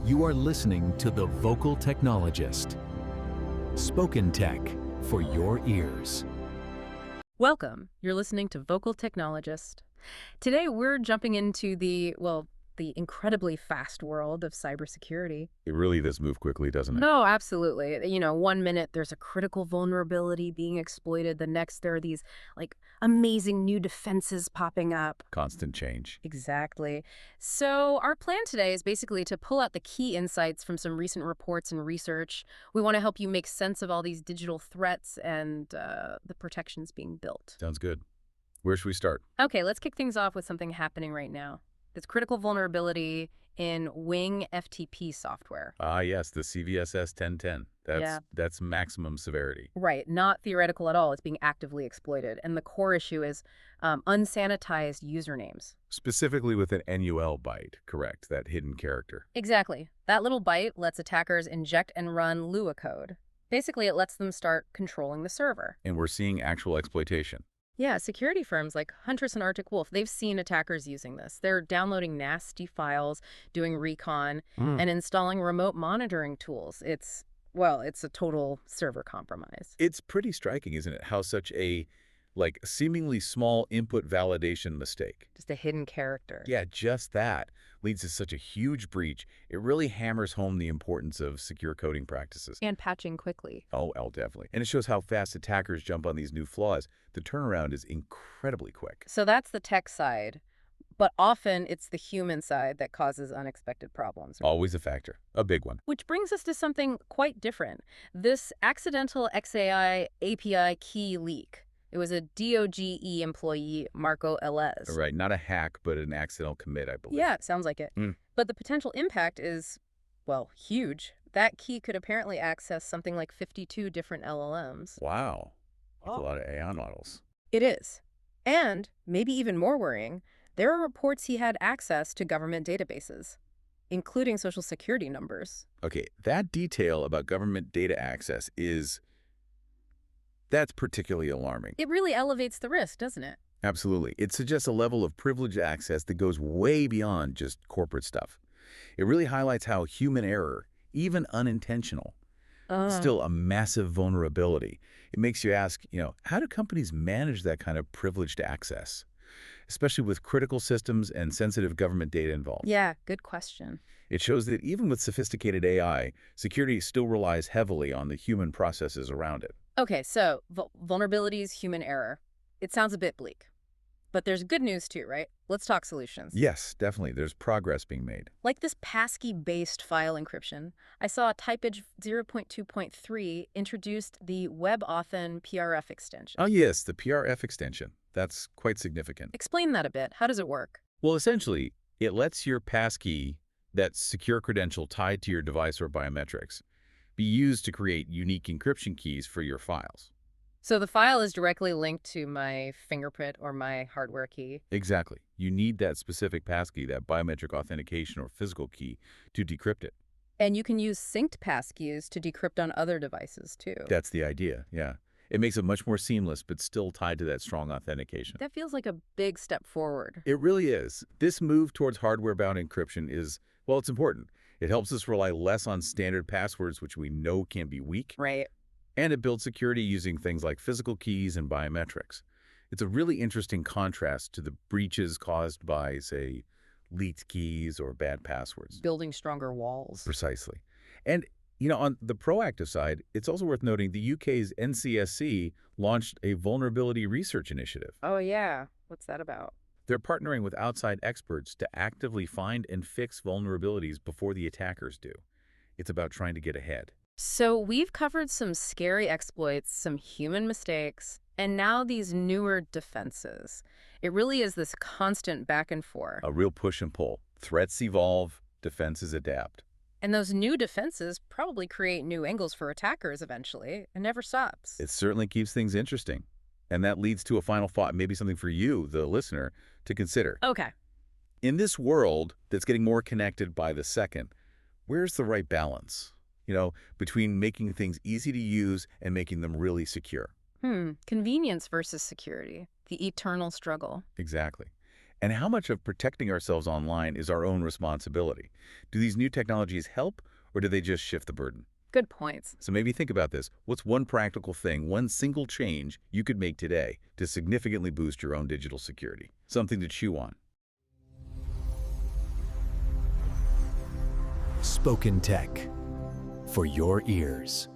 You are listening to The Vocal Technologist. Spoken tech for your ears. Welcome. You're listening to Vocal Technologist. Today we're jumping into the incredibly fast world of cybersecurity. It really does move quickly, doesn't it? No, absolutely. You know, one minute there's a critical vulnerability being exploited. The next there are these amazing new defenses popping up. Constant change. Exactly. So our plan today is basically to pull out the key insights from some recent reports and research. We want to help you make sense of all these digital threats and the protections being built. Sounds good. Where should we start? Okay, let's kick things off with something happening right now. This critical vulnerability in Wing FTP software. Ah, yes, the CVSS 1010. That's maximum severity. Right, not theoretical at all. It's being actively exploited. And the core issue is unsanitized usernames. Specifically with an NUL byte, correct, that hidden character. Exactly. That little byte lets attackers inject and run Lua code. Basically, it lets them start controlling the server. And we're seeing actual exploitation. Yeah, security firms like Huntress and Arctic Wolf, they've seen attackers using this. They're downloading nasty files, doing recon, and installing remote monitoring tools. It's a total server compromise. It's pretty striking, isn't it, how such a seemingly small input validation mistake. Just a hidden character. Yeah, just that leads to such a huge breach. It really hammers home the importance of secure coding practices. And patching quickly. Oh, definitely. And it shows how fast attackers jump on these new flaws. The turnaround is incredibly quick. So that's the tech side, but often it's the human side that causes unexpected problems. Always a factor, a big one. Which brings us to something quite different. This accidental XAI API key leak. It was a DOGE employee, Marco Elez. Right, not a hack, but an accidental commit, I believe. Yeah, it sounds like it. But the potential impact is, huge. That key could apparently access something like 52 different LLMs. Wow. That's a lot of AI models. It is. And, maybe even more worrying, there are reports he had access to government databases, including Social Security numbers. Okay, that detail about government data access that's particularly alarming. It really elevates the risk, doesn't it? Absolutely. It suggests a level of privileged access that goes way beyond just corporate stuff. It really highlights how human error, even unintentional, is still a massive vulnerability. It makes you ask, how do companies manage that kind of privileged access, especially with critical systems and sensitive government data involved? Yeah, good question. It shows that even with sophisticated AI, security still relies heavily on the human processes around it. Okay, so vulnerabilities, human error. It sounds a bit bleak. But there's good news too, right? Let's talk solutions. Yes, definitely. There's progress being made. Like this passkey-based file encryption. I saw TypeEdge 0.2.3 introduced the WebAuthn PRF extension. Oh yes, the PRF extension. That's quite significant. Explain that a bit. How does it work? Well, essentially, it lets your passkey, that secure credential tied to your device or biometrics, be used to create unique encryption keys for your files. So the file is directly linked to my fingerprint or my hardware key? Exactly. You need that specific passkey, that biometric authentication or physical key, to decrypt it. And you can use synced passkeys to decrypt on other devices too. That's the idea, yeah. It makes it much more seamless, but still tied to that strong authentication. That feels like a big step forward. It really is. This move towards hardware-bound encryption is, it's important. It helps us rely less on standard passwords, which we know can be weak. Right. And it builds security using things like physical keys and biometrics. It's a really interesting contrast to the breaches caused by, say, leaked keys or bad passwords. Building stronger walls. Precisely. And, on the proactive side, it's also worth noting the UK's NCSC launched a vulnerability research initiative. Oh, yeah. What's that about? They're partnering with outside experts to actively find and fix vulnerabilities before the attackers do. It's about trying to get ahead. So we've covered some scary exploits, some human mistakes, and now these newer defenses. It really is this constant back and forth. A real push and pull. Threats evolve, defenses adapt. And those new defenses probably create new angles for attackers eventually. It never stops. It certainly keeps things interesting. And that leads to a final thought, maybe something for you, the listener, to consider. Okay. In this world that's getting more connected by the second, where's the right balance? Between making things easy to use and making them really secure. Convenience versus security. The eternal struggle. Exactly. And how much of protecting ourselves online is our own responsibility? Do these new technologies help, or do they just shift the burden? Good points. So maybe think about this. What's one practical thing, one single change you could make today to significantly boost your own digital security? Something to chew on. Spoken Tech for your ears.